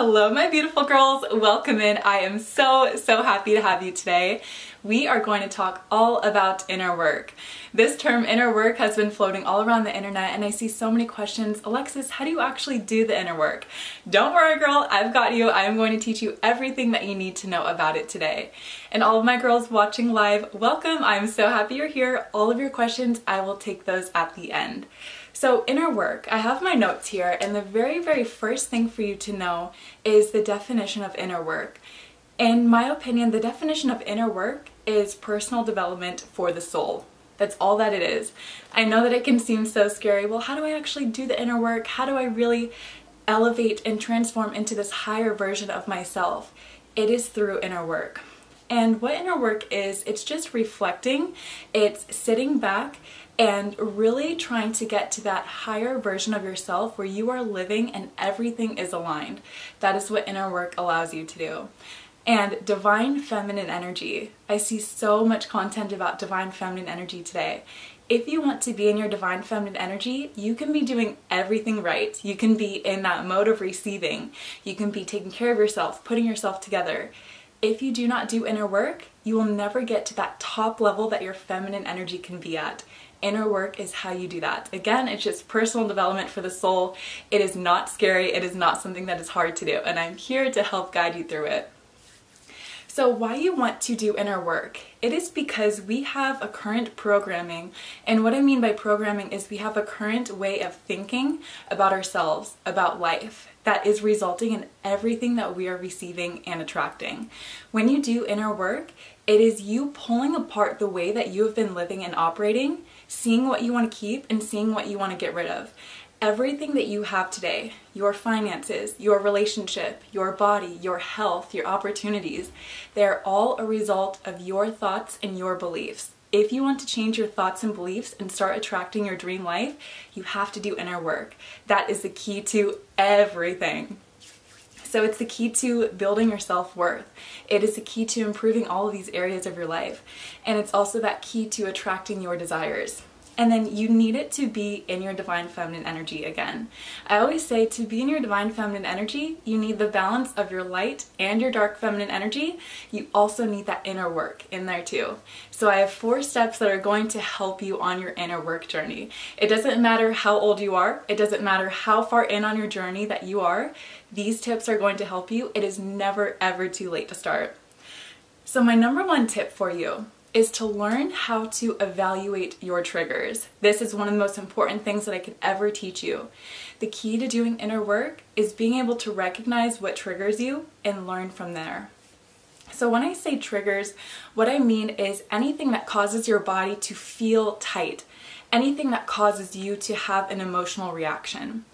Hello my beautiful girls, welcome in. I am so happy to have you today. We are going to talk all about inner work. This term inner work has been floating all around the internet and I see so many questions. Alexis, how do you actually do the inner work? Don't worry girl, I've got you. I am going to teach you everything that you need to know about it today. And all of my girls watching live, welcome. I'm so happy you're here. All of your questions, I will take those at the end. So inner work, I have my notes here, and the very first thing for you to know is the definition of inner work. In my opinion, the definition of inner work is personal development for the soul. That's all that it is. I know that it can seem so scary. Well, how do I actually do the inner work? How do I really elevate and transform into this higher version of myself? It is through inner work. And what inner work is, it's just reflecting, it's sitting back and really trying to get to that higher version of yourself where you are living and everything is aligned. That is what inner work allows you to do. And divine feminine energy. I see so much content about divine feminine energy today. If you want to be in your divine feminine energy, you can be doing everything right. You can be in that mode of receiving. You can be taking care of yourself, putting yourself together. If you do not do inner work, you will never get to that top level that your feminine energy can be at. Inner work is how you do that. Again, it's just personal development for the soul. It is not scary. It is not something that is hard to do. And I'm here to help guide you through it. So why you want to do inner work? It is because we have a current programming, and what I mean by programming is we have a current way of thinking about ourselves, about life, that is resulting in everything that we are receiving and attracting. When you do inner work, it is you pulling apart the way that you have been living and operating, seeing what you want to keep and seeing what you want to get rid of. Everything that you have today, your finances, your relationship, your body, your health, your opportunities, they're all a result of your thoughts and your beliefs. If you want to change your thoughts and beliefs and start attracting your dream life, you have to do inner work. That is the key to everything. So it's the key to building your self-worth. It is the key to improving all of these areas of your life. And it's also that key to attracting your desires. And then you need it to be in your divine feminine energy again. I always say to be in your divine feminine energy, you need the balance of your light and your dark feminine energy. You also need that inner work in there too. So I have 4 steps that are going to help you on your inner work journey. It doesn't matter how old you are. It doesn't matter how far in on your journey that you are. These tips are going to help you. It is never ever too late to start. So my number 1 tip for you is to learn how to evaluate your triggers. This is one of the most important things that I could ever teach you. The key to doing inner work is being able to recognize what triggers you and learn from there. So when I say triggers, what I mean is anything that causes your body to feel tight, anything that causes you to have an emotional reaction.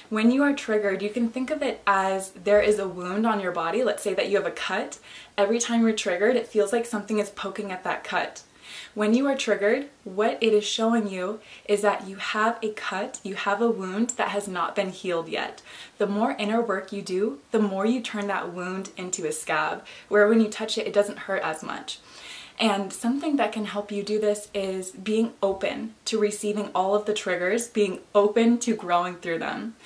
When you are triggered, you can think of it as there is a wound on your body. Let's say that you have a cut. Every time you're triggered, it feels like something is poking at that cut. When you are triggered, what it is showing you is that you have a cut, you have a wound that has not been healed yet. The more inner work you do, the more you turn that wound into a scab, where when you touch it, it doesn't hurt as much. And something that can help you do this is being open to receiving all of the triggers, being open to growing through them.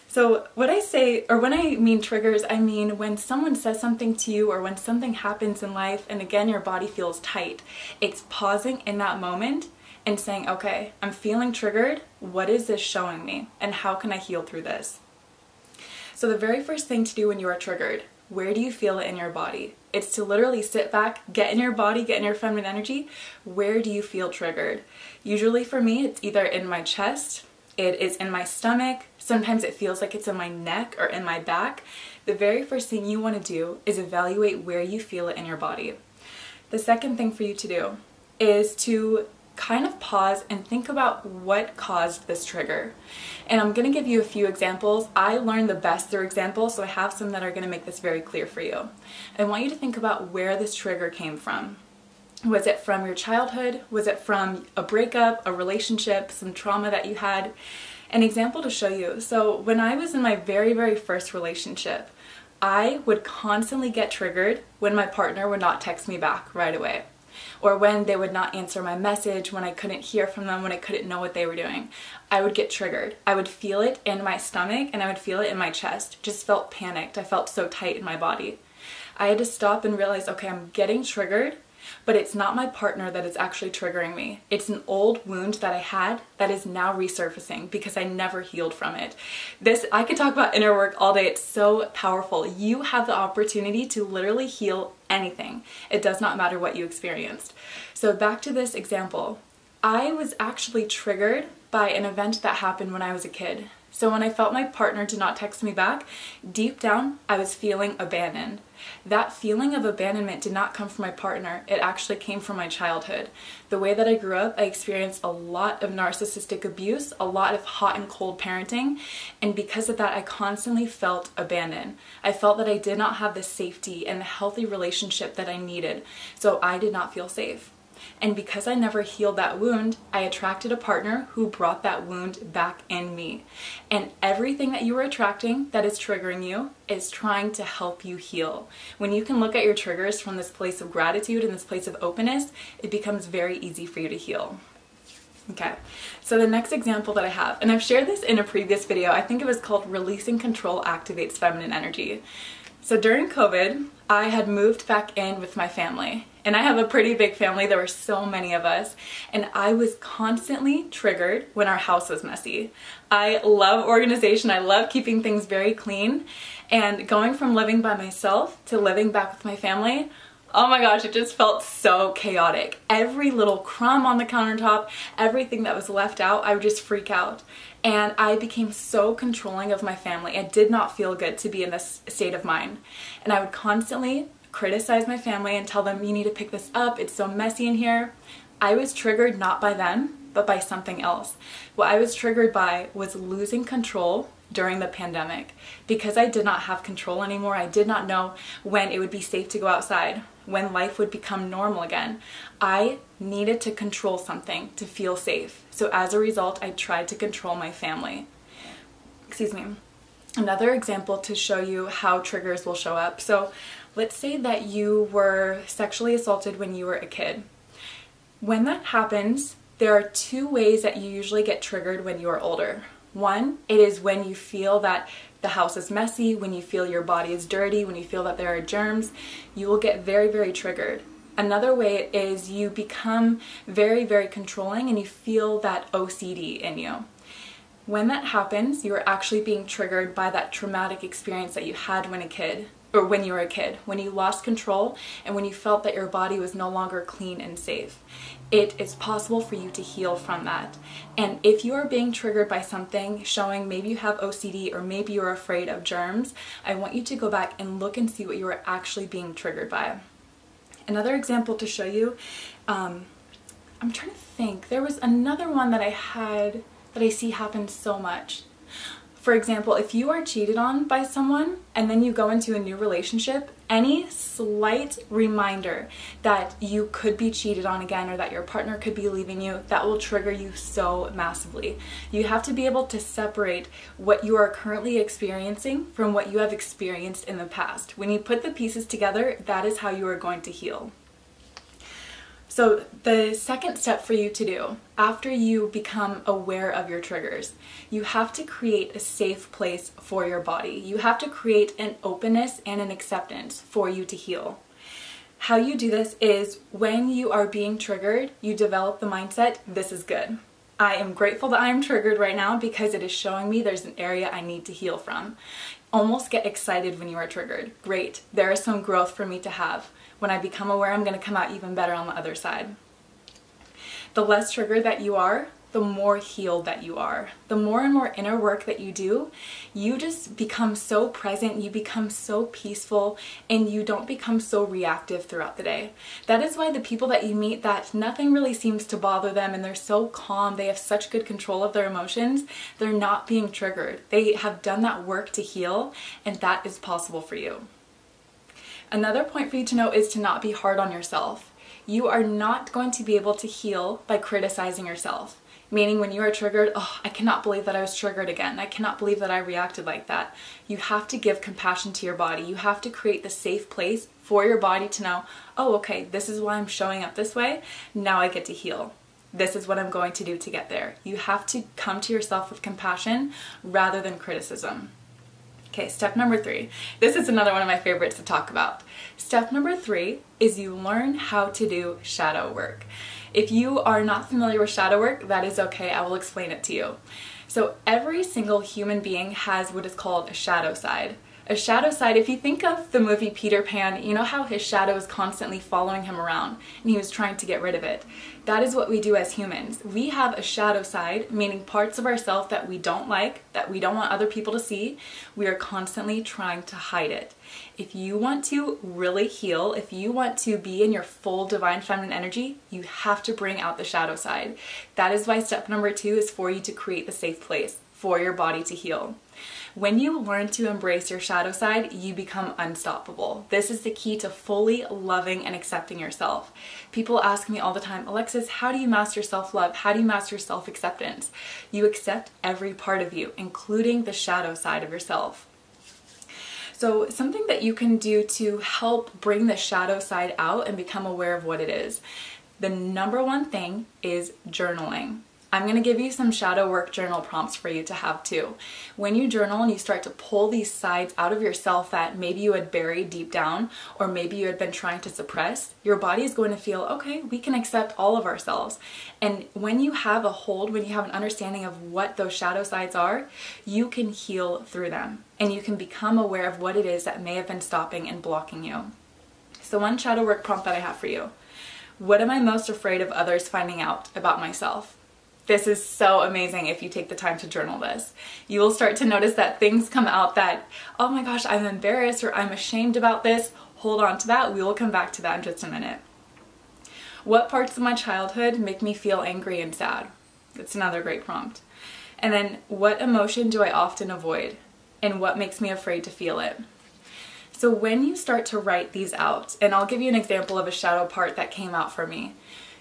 So what I say, or when I mean triggers, I mean when someone says something to you or when something happens in life and again your body feels tight, it's pausing in that moment and saying, okay, I'm feeling triggered. What is this showing me? And how can I heal through this? So the very first thing to do when you are triggered, where do you feel it in your body? It's to literally sit back, get in your body, get in your feminine energy. Where do you feel triggered? Usually for me, it's either in my chest, it is in my stomach, sometimes it feels like it's in my neck or in my back. The very first thing you want to do is evaluate where you feel it in your body. The second thing for you to do is to kind of pause and think about what caused this trigger. And I'm going to give you a few examples. I learned the best through examples, so I have some that are going to make this very clear for you. I want you to think about where this trigger came from. Was it from your childhood? Was it from a breakup, a relationship, some trauma that you had? An example to show you. So when I was in my very first relationship, I would constantly get triggered when my partner would not text me back right away. or when they would not answer my message, when I couldn't hear from them, when I couldn't know what they were doing. I would get triggered. I would feel it in my stomach and I would feel it in my chest. Just felt panicked. I felt so tight in my body. I had to stop and realize, okay, I'm getting triggered, but it's not my partner that is actually triggering me. It's an old wound that I had that is now resurfacing because I never healed from it. I could talk about inner work all day. It's so powerful. You have the opportunity to literally heal anything. It does not matter what you experienced. So back to this example. I was actually triggered by an event that happened when I was a kid. So when I felt my partner did not text me back, deep down, I was feeling abandoned. That feeling of abandonment did not come from my partner. It actually came from my childhood. The way that I grew up, I experienced a lot of narcissistic abuse, a lot of hot and cold parenting, and because of that, I constantly felt abandoned. I felt that I did not have the safety and the healthy relationship that I needed, so I did not feel safe. And because I never healed that wound, I attracted a partner who brought that wound back in me. And everything that you are attracting that is triggering you is trying to help you heal. When you can look at your triggers from this place of gratitude and this place of openness, it becomes very easy for you to heal. Okay, so the next example that I have, and I've shared this in a previous video, I think it was called Releasing Control Activates Feminine Energy. So during COVID, I had moved back in with my family. And I have a pretty big family. There were so many of us. And I was constantly triggered when our house was messy. I love organization. I love keeping things very clean. And going from living by myself to living back with my family, oh my gosh, it just felt so chaotic. Every little crumb on the countertop, everything that was left out, I would just freak out. And I became so controlling of my family. It did not feel good to be in this state of mind. And I would constantly criticize my family and tell them, you need to pick this up, it's so messy in here. I was triggered not by them, but by something else. What I was triggered by was losing control during the pandemic. Because I did not have control anymore, I did not know when it would be safe to go outside, when life would become normal again. I needed to control something to feel safe. So as a result, I tried to control my family. Excuse me. Another example to show you how triggers will show up. So let's say that you were sexually assaulted when you were a kid. When that happens, there are two ways that you usually get triggered when you are older. One, it is when you feel that the house is messy, when you feel your body is dirty, when you feel that there are germs, you will get very, very triggered. Another way is you become very, very controlling and you feel that OCD in you. When that happens, you are actually being triggered by that traumatic experience that you had when you were a kid, when you lost control and when you felt that your body was no longer clean and safe. It is possible for you to heal from that. And if you are being triggered by something showing maybe you have OCD or maybe you're afraid of germs, I want you to go back and look and see what you are actually being triggered by. Another example to show you, I'm trying to think, there was another one that I had that I see happen so much. For example, if you are cheated on by someone and then you go into a new relationship, any slight reminder that you could be cheated on again or that your partner could be leaving you, that will trigger you so massively. You have to be able to separate what you are currently experiencing from what you have experienced in the past. When you put the pieces together, that is how you are going to heal. So the second step for you to do, after you become aware of your triggers, you have to create a safe place for your body. You have to create an openness and an acceptance for you to heal. How you do this is when you are being triggered, you develop the mindset, this is good. I am grateful that I am triggered right now because it is showing me there's an area I need to heal from. Almost get excited when you are triggered. Great, there is some growth for me to have. When I become aware, I'm going to come out even better on the other side. The less triggered that you are, the more healed that you are. The more and more inner work that you do, you just become so present, you become so peaceful, and you don't become so reactive throughout the day. That is why the people that you meet that nothing really seems to bother them and they're so calm, they have such good control of their emotions, they're not being triggered. They have done that work to heal, and that is possible for you. Another point for you to know is to not be hard on yourself. You are not going to be able to heal by criticizing yourself. Meaning when you are triggered, oh, I cannot believe that I was triggered again. I cannot believe that I reacted like that. You have to give compassion to your body. You have to create the safe place for your body to know, oh, okay, this is why I'm showing up this way. Now I get to heal. This is what I'm going to do to get there. You have to come to yourself with compassion rather than criticism. Okay, step number 3. This is another one of my favorites to talk about. Step number 3 is you learn how to do shadow work. If you are not familiar with shadow work, that is okay. I will explain it to you. So every single human being has what is called a shadow side. A shadow side, if you think of the movie Peter Pan, you know how his shadow is constantly following him around and he was trying to get rid of it. That is what we do as humans. We have a shadow side, meaning parts of ourselves that we don't like, that we don't want other people to see. We are constantly trying to hide it. If you want to really heal, if you want to be in your full divine feminine energy, you have to bring out the shadow side. That is why step number 2 is for you to create the safe place for your body to heal. When you learn to embrace your shadow side, you become unstoppable. This is the key to fully loving and accepting yourself. People ask me all the time, Alexis, how do you master self-love? How do you master self-acceptance? You accept every part of you, including the shadow side of yourself. So something that you can do to help bring the shadow side out and become aware of what it is. The number one thing is journaling. I'm going to give you some shadow work journal prompts for you to have too. When you journal and you start to pull these sides out of yourself that maybe you had buried deep down or maybe you had been trying to suppress, your body is going to feel, okay, we can accept all of ourselves. And when you have a hold, when you have an understanding of what those shadow sides are, you can heal through them and you can become aware of what it is that may have been stopping and blocking you. So one shadow work prompt that I have for you. What am I most afraid of others finding out about myself? This is so amazing if you take the time to journal this. You will start to notice that things come out that, oh my gosh, I'm embarrassed or I'm ashamed about this. Hold on to that. We will come back to that in just a minute. What parts of my childhood make me feel angry and sad? That's another great prompt. And then what emotion do I often avoid? And what makes me afraid to feel it? So when you start to write these out, and I'll give you an example of a shadow part that came out for me,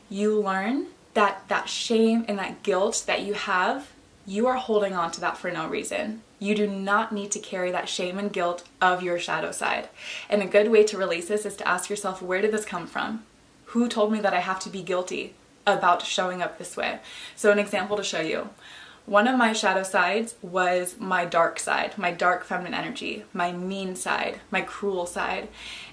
you learn that shame and that guilt that you have, you are holding on to that for no reason. You do not need to carry that shame and guilt of your shadow side. And a good way to release this is to ask yourself, where did this come from? Who told me that I have to be guilty about showing up this way? So an example to show you. One of my shadow sides was my dark side, my dark feminine energy, my mean side, my cruel side.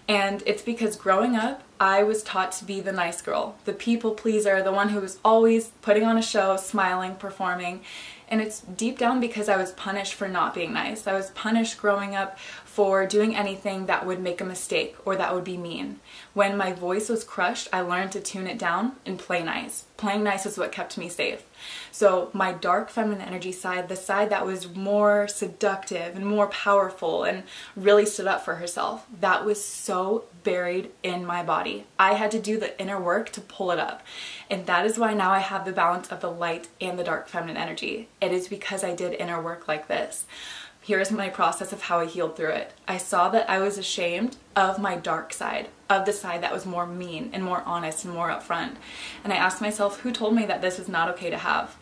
And it's because growing up, I was taught to be the nice girl, the people pleaser, the one who was always putting on a show, smiling, performing. And it's deep down because I was punished for not being nice. I was punished growing up for doing anything that would make a mistake or that would be mean. When my voice was crushed, I learned to tune it down and play nice. Playing nice is what kept me safe. So my dark feminine energy side, the side that was more seductive and more powerful and really stood up for herself, that was so buried in my body. I had to do the inner work to pull it up. And that is why now I have the balance of the light and the dark feminine energy. It is because I did inner work like this. Here's my process of how I healed through it. I saw that I was ashamed of my dark side, of the side that was more mean and more honest and more upfront. And I asked myself, who told me that this was not okay to have?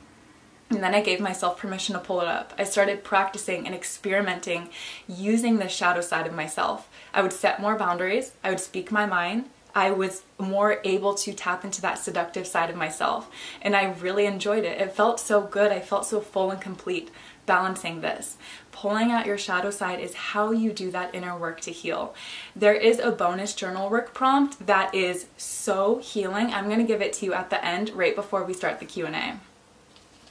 And then I gave myself permission to pull it up. I started practicing and experimenting using the shadow side of myself. I would set more boundaries. I would speak my mind. I was more able to tap into that seductive side of myself. And I really enjoyed it. It felt so good. I felt so full and complete balancing this. Pulling out your shadow side is how you do that inner work to heal. There is a bonus journal work prompt that is so healing. I'm going to give it to you at the end right before we start the Q&A.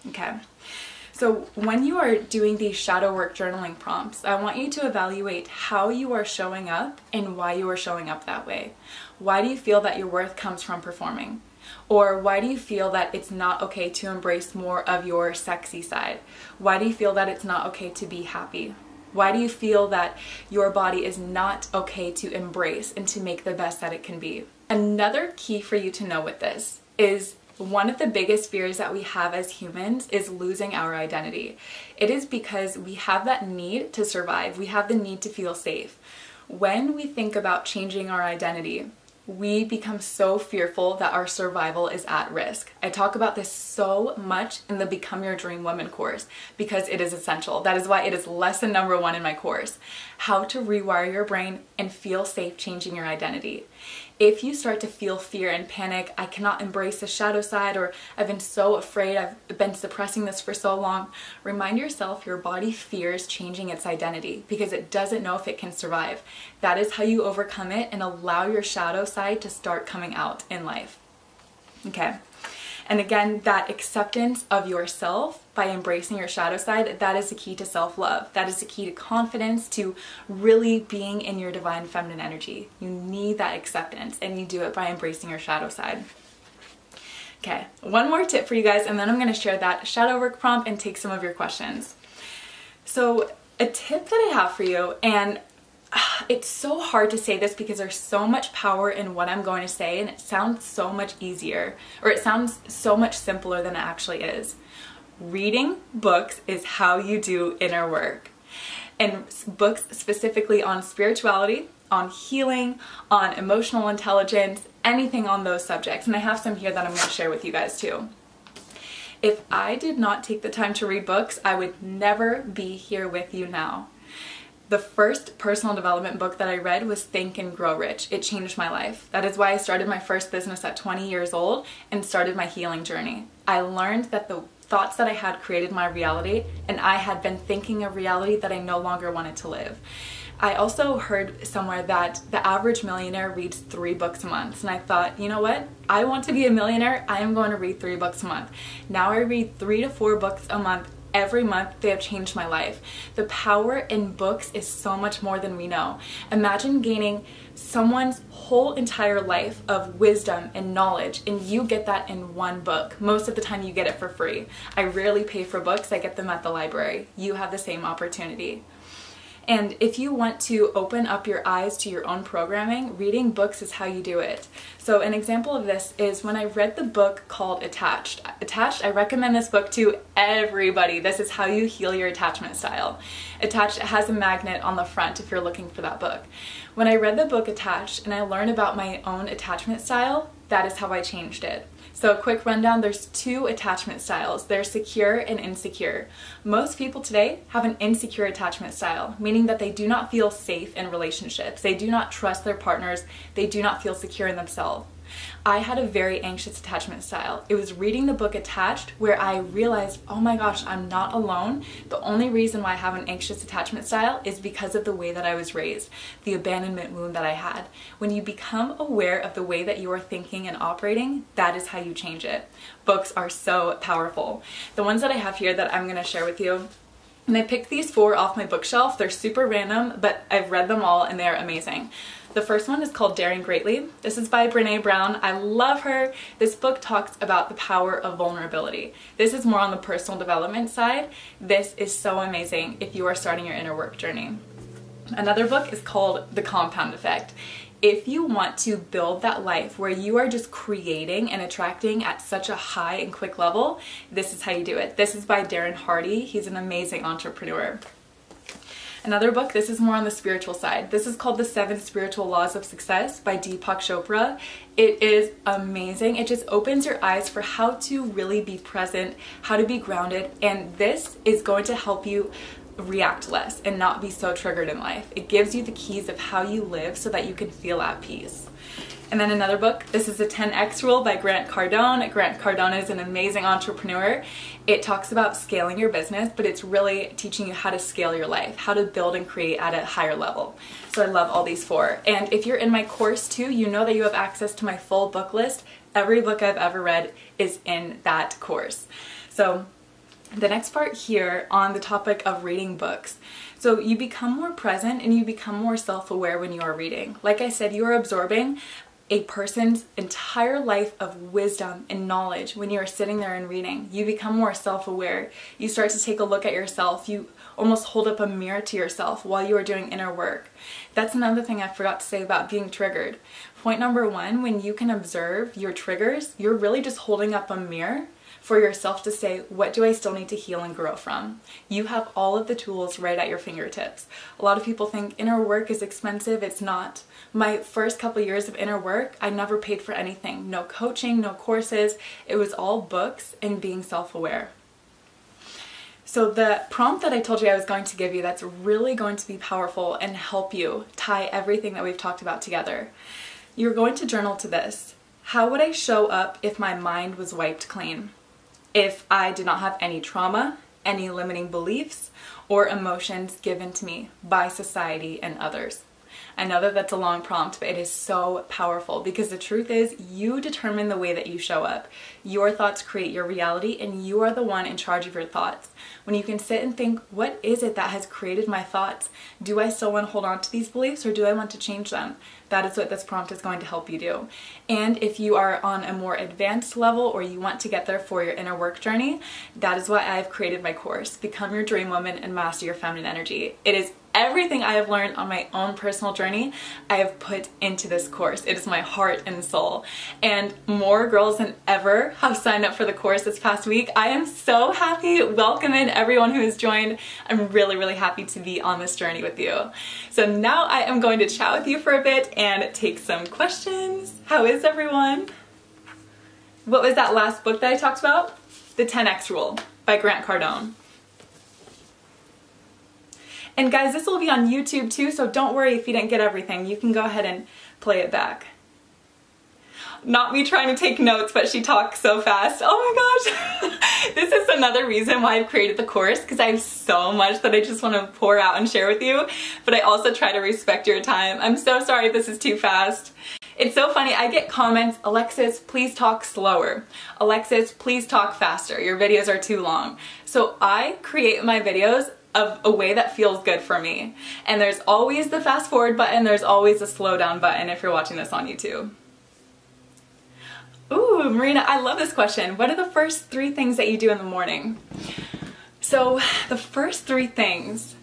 Okay. So when you are doing these shadow work journaling prompts, I want you to evaluate how you are showing up and why you are showing up that way. Why do you feel that your worth comes from performing? Or why do you feel that it's not okay to embrace more of your sexy side? Why do you feel that it's not okay to be happy? Why do you feel that your body is not okay to embrace and to make the best that it can be? Another key for you to know with this is one of the biggest fears that we have as humans is losing our identity. It is because we have that need to survive. We have the need to feel safe. When we think about changing our identity, we become so fearful that our survival is at risk. I talk about this so much in the Become Your Dream Woman course because it is essential. That is why it is lesson number 1 in my course. How to rewire your brain and feel safe changing your identity. If you start to feel fear and panic, I cannot embrace the shadow side, or I've been so afraid, I've been suppressing this for so long, remind yourself your body fears changing its identity because it doesn't know if it can survive. That is how you overcome it and allow your shadow side to start coming out in life. Okay. And again, that acceptance of yourself by embracing your shadow side, that is the key to self-love. That is the key to confidence, to really being in your divine feminine energy. You need that acceptance, and you do it by embracing your shadow side. Okay, one more tip for you guys, and then I'm going to share that shadow work prompt and take some of your questions. So a tip that I have for you, and it's so hard to say this because there's so much power in what I'm going to say, and it sounds so much easier, or it sounds so much simpler than it actually is. Reading books is how you do inner work. And books specifically on spirituality, on healing, on emotional intelligence, anything on those subjects. And I have some here that I'm going to share with you guys too. If I did not take the time to read books, I would never be here with you now. The first personal development book that I read was Think and Grow Rich. It changed my life. That is why I started my first business at 20 years old and started my healing journey. I learned that the thoughts that I had created my reality, and I had been thinking a reality that I no longer wanted to live. I also heard somewhere that the average millionaire reads 3 books a month, and I thought, you know what? I want to be a millionaire. I am going to read 3 books a month. Now I read 3 to 4 books a month. Every month. They have changed my life. The power in books is so much more than we know. Imagine gaining someone's whole entire life of wisdom and knowledge, and you get that in one book. Most of the time you get it for free. I rarely pay for books. I get them at the library. You have the same opportunity. And if you want to open up your eyes to your own programming, reading books is how you do it. So an example of this is when I read the book called Attached. I recommend this book to everybody. This is how you heal your attachment style. Attached has a magnet on the front if you're looking for that book. When I read the book Attached and I learned about my own attachment style, that is how I changed it. So a quick rundown, there's 2 attachment styles. They're secure and insecure. Most people today have an insecure attachment style, meaning that they do not feel safe in relationships. They do not trust their partners. They do not feel secure in themselves. I had a very anxious attachment style. It was reading the book Attached where I realized, oh my gosh, I'm not alone. The only reason why I have an anxious attachment style is because of the way that I was raised, the abandonment wound that I had. When you become aware of the way that you are thinking and operating, that is how you change it. Books are so powerful. The ones that I have here that I'm going to share with you, and I picked these 4 off my bookshelf. They're super random, but I've read them all and they're amazing. The first one is called Daring Greatly. This is by Brené Brown. I love her. This book talks about the power of vulnerability. This is more on the personal development side. This is so amazing if you are starting your inner work journey. Another book is called The Compound Effect. If you want to build that life where you are just creating and attracting at such a high and quick level, this is how you do it. This is by Darren Hardy. He's an amazing entrepreneur. Another book, this is more on the spiritual side. This is called The 7 Spiritual Laws of Success by Deepak Chopra. It is amazing. It just opens your eyes for how to really be present, how to be grounded, and this is going to help you react less and not be so triggered in life. It gives you the keys of how you live so that you can feel at peace. And then another book, this is the 10X Rule by Grant Cardone. Grant Cardone is an amazing entrepreneur. It talks about scaling your business, but it's really teaching you how to scale your life, how to build and create at a higher level. So I love all these 4. And if you're in my course too, you know that you have access to my full book list. Every book I've ever read is in that course. So the next part here on the topic of reading books. So you become more present and you become more self-aware when you are reading. Like I said, you are absorbing a person's entire life of wisdom and knowledge when you are sitting there and reading. You become more self-aware. You start to take a look at yourself. You almost hold up a mirror to yourself while you are doing inner work. That's another thing I forgot to say about being triggered. Point number 1, when you can observe your triggers, you're really just holding up a mirror for yourself to say, what do I still need to heal and grow from? You have all of the tools right at your fingertips. A lot of people think inner work is expensive. It's not. My first couple years of inner work, I never paid for anything. No coaching, no courses. It was all books and being self-aware. So the prompt that I told you I was going to give you that's really going to be powerful and help you tie everything that we've talked about together. You're going to journal to this. How would I show up if my mind was wiped clean? If I did not have any trauma, any limiting beliefs, or emotions given to me by society and others? I know that that's a long prompt, but it is so powerful because the truth is you determine the way that you show up. Your thoughts create your reality and you are the one in charge of your thoughts. When you can sit and think, what is it that has created my thoughts? Do I still want to hold on to these beliefs or do I want to change them? That is what this prompt is going to help you do. And if you are on a more advanced level or you want to get there for your inner work journey, that is why I've created my course, Become Your Dream Woman and Master Your Feminine Energy. It is everything I have learned on my own personal journey I have put into this course. It is my heart and soul. And more girls than ever have signed up for the course this past week. I am so happy. Welcome in everyone who has joined. I'm really, really happy to be on this journey with you. So now I am going to chat with you for a bit and take some questions. How is everyone? What was that last book that I talked about? The 10X Rule by Grant Cardone. And guys, this will be on YouTube too, so don't worry if you didn't get everything. You can go ahead and play it back. Not me trying to take notes, but she talks so fast. Oh my gosh. This is another reason why I've created the course, because I have so much that I just want to pour out and share with you, but I also try to respect your time. I'm so sorry if this is too fast. It's so funny, I get comments, Alexis, please talk slower. Alexis, please talk faster. Your videos are too long. So I create my videos of a way that feels good for me. And there's always the fast forward button, there's always the slow down button if you're watching this on YouTube. Ooh, Marina, I love this question. What are the first 3 things that you do in the morning? So the first 3 things,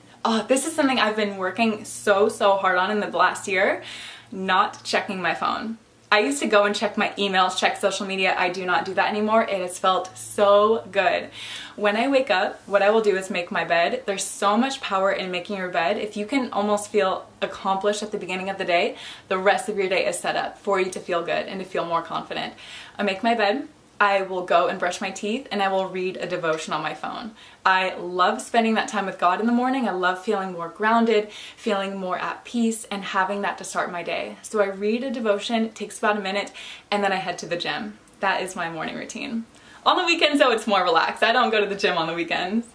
this is something I've been working so hard on in the last year, not checking my phone. I used to go and check my emails, check social media. I do not do that anymore. It has felt so good. When I wake up, what I will do is make my bed. There's so much power in making your bed. If you can almost feel accomplished at the beginning of the day, the rest of your day is set up for you to feel good and to feel more confident. I make my bed. I will go and brush my teeth and I will read a devotion on my phone. I love spending that time with God in the morning. I love feeling more grounded, feeling more at peace, and having that to start my day. So I read a devotion, it takes about a minute, and then I head to the gym. That is my morning routine. On the weekends though, it's more relaxed. I don't go to the gym on the weekends.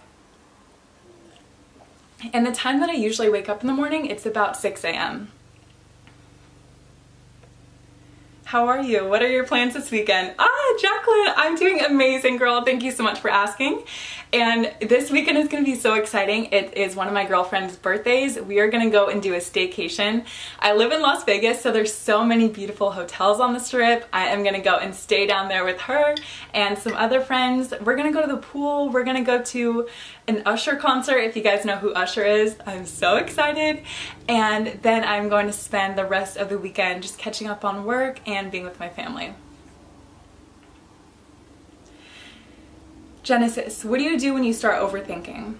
And the time that I usually wake up in the morning, it's about 6 a.m. How are you? What are your plans this weekend? Jacqueline, I'm doing amazing, girl. Thank you so much for asking. And this weekend is going to be so exciting. It is one of my girlfriend's birthdays. We are going to go and do a staycation. I live in Las Vegas, so there's so many beautiful hotels on the strip. I am going to go and stay down there with her and some other friends. We're going to go to the pool. We're going to go to an Usher concert, if you guys know who Usher is. I'm so excited. And then I'm going to spend the rest of the weekend just catching up on work and being with my family. Genesis, what do you do when you start overthinking?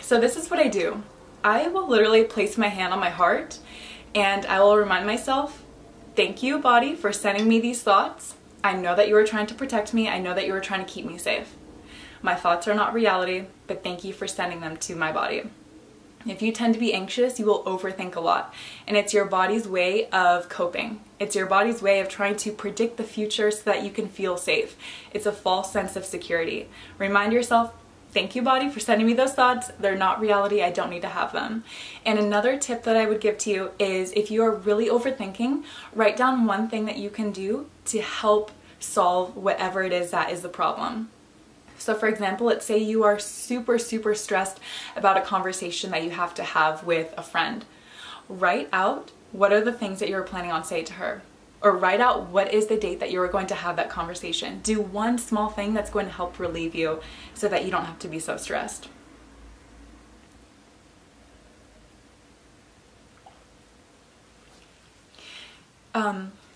So this is what I do. I will literally place my hand on my heart and I will remind myself, thank you, body, for sending me these thoughts. I know that you were trying to protect me. I know that you were trying to keep me safe. My thoughts are not reality, but thank you for sending them to my body. If you tend to be anxious, you will overthink a lot, and it's your body's way of coping. It's your body's way of trying to predict the future so that you can feel safe. It's a false sense of security. Remind yourself, thank you, body, for sending me those thoughts. They're not reality. I don't need to have them. And another tip that I would give to you is if you are really overthinking, write down one thing that you can do to help solve whatever it is that is the problem. So for example, let's say you are super stressed about a conversation that you have to have with a friend. Write out what are the things that you're planning on saying to her. Or write out what is the date that you are going to have that conversation. Do one small thing that's going to help relieve you so that you don't have to be so stressed.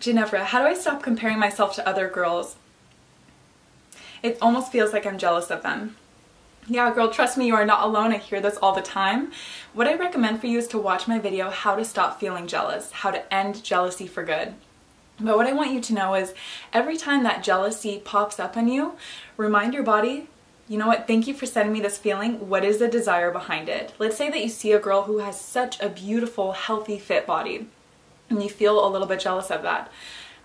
Ginevra, how do I stop comparing myself to other girls? It almost feels like I'm jealous of them. Yeah, girl, trust me, you are not alone. I hear this all the time. What I recommend for you is to watch my video, How to Stop Feeling Jealous, How to End Jealousy for Good. But what I want you to know is every time that jealousy pops up on you, remind your body, you know what, thank you for sending me this feeling. What is the desire behind it? Let's say that you see a girl who has such a beautiful, healthy, fit body, and you feel a little bit jealous of that.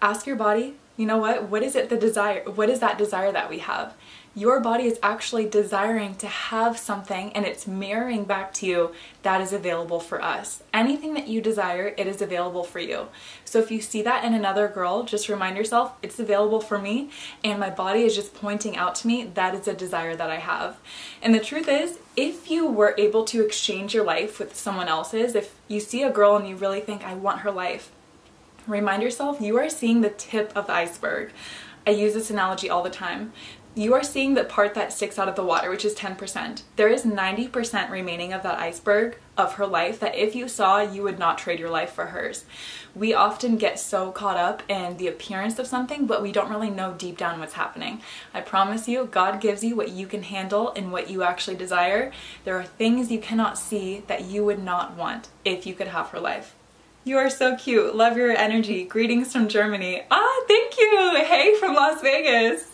Ask your body, you know what is it the desire? What is that desire that we have? Your body is actually desiring to have something, and it's mirroring back to you that is available for us. Anything that you desire, it is available for you. So if you see that in another girl, just remind yourself, it's available for me, and my body is just pointing out to me that is a desire that I have. And the truth is, if you were able to exchange your life with someone else's, if you see a girl and you really think, I want her life, remind yourself you are seeing the tip of the iceberg. I use this analogy all the time. You are seeing the part that sticks out of the water, which is 10%. There is 90% remaining of that iceberg of her life that if you saw, you would not trade your life for hers. We often get so caught up in the appearance of something, but we don't really know deep down what's happening. I promise you, God gives you what you can handle and what you actually desire. There are things you cannot see that you would not want if you could have her life. You are so cute. Love your energy. Greetings from Germany. Ah, thank you. Hey, from Las Vegas.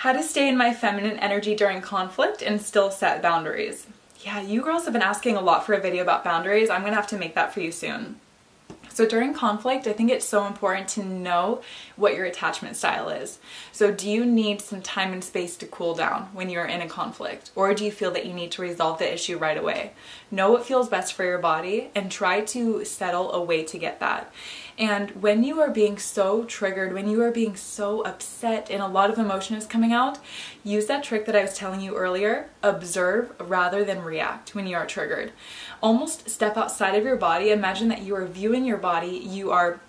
How to stay in my feminine energy during conflict and still set boundaries. Yeah, you girls have been asking a lot for a video about boundaries. I'm gonna have to make that for you soon. So during conflict, I think it's so important to know what your attachment style is. So do you need some time and space to cool down when you're in a conflict? Or do you feel that you need to resolve the issue right away? Know what feels best for your body and try to settle a way to get that. And when you are being so triggered, when you are being so upset and a lot of emotion is coming out, use that trick that I was telling you earlier. Observe rather than react when you are triggered. Almost step outside of your body. Imagine that you are viewing your body. You are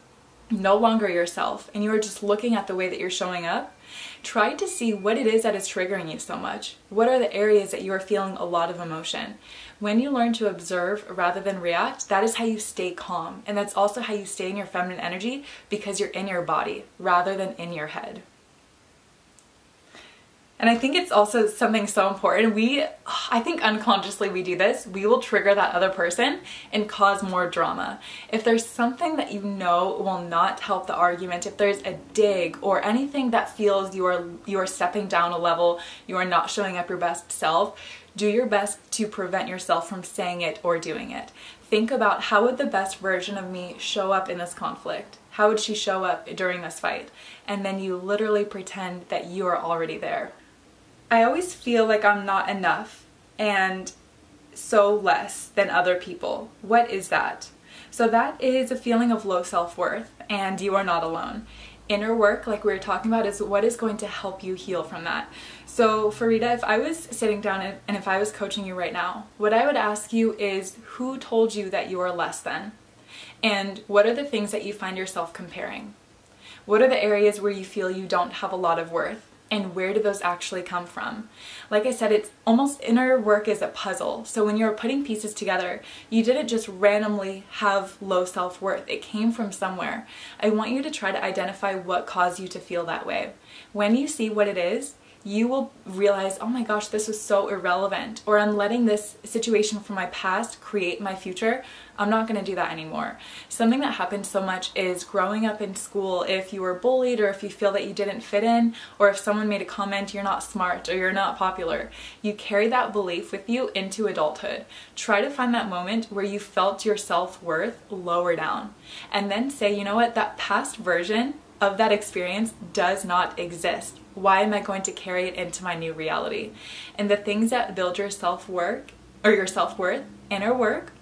no longer yourself and you are just looking at the way that you're showing up. Try to see what it is that is triggering you so much. What are the areas that you are feeling a lot of emotion? When you learn to observe rather than react, that is how you stay calm. And that's also how you stay in your feminine energy because you're in your body rather than in your head. And I think it's also something so important. I think unconsciously we do this. We will trigger that other person and cause more drama. If there's something that you know will not help the argument, if there's a dig or anything that feels you are stepping down a level, you are not showing up your best self, do your best to prevent yourself from saying it or doing it. Think about how would the best version of me show up in this conflict? How would she show up during this fight? And then you literally pretend that you are already there. I always feel like I'm not enough and so less than other people. What is that? So that is a feeling of low self-worth, and you are not alone. Inner work, like we were talking about, is what is going to help you heal from that. So Farida, if I was sitting down and if I was coaching you right now, what I would ask you is, who told you that you are less than? And what are the things that you find yourself comparing? What are the areas where you feel you don't have a lot of worth? And where do those actually come from? Like I said, it's almost inner work is a puzzle. So when you're putting pieces together, you didn't just randomly have low self-worth. It came from somewhere. I want you to try to identify what caused you to feel that way. When you see what it is, you will realize, oh my gosh, this was so irrelevant, or I'm letting this situation from my past create my future. I'm not going to do that anymore. Something that happens so much is growing up in school, if you were bullied or if you feel that you didn't fit in, or if someone made a comment, you're not smart or you're not popular, you carry that belief with you into adulthood. Try to find that moment where you felt your self-worth lower down, and then say, you know what, that past version of that experience does not exist. Why am I going to carry it into my new reality? And the things that build your self-worth, inner work,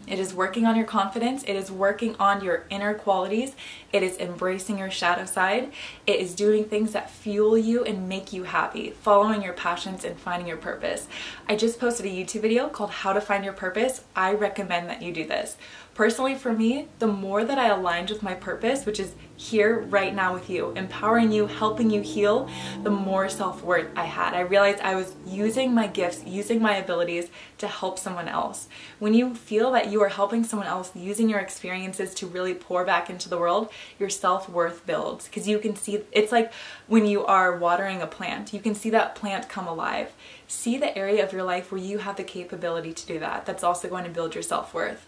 it is working on your confidence, it is working on your inner qualities, it is embracing your shadow side, it is doing things that fuel you and make you happy, following your passions and finding your purpose. I just posted a YouTube video called How to Find Your Purpose. I recommend that you do this. Personally, for me, the more that I aligned with my purpose, which is here right now with you, empowering you, helping you heal, the more self-worth I had. I realized I was using my gifts, using my abilities to help someone else. When you feel that you are helping someone else, using your experiences to really pour back into the world, your self-worth builds. Because you can see, it's like when you are watering a plant, you can see that plant come alive. See the area of your life where you have the capability to do that. That's also going to build your self-worth.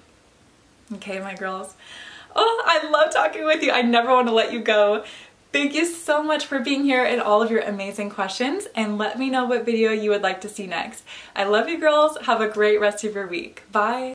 Okay, my girls. Oh, I love talking with you. I never want to let you go. Thank you so much for being here and all of your amazing questions, and let me know what video you would like to see next. I love you girls. Have a great rest of your week. Bye.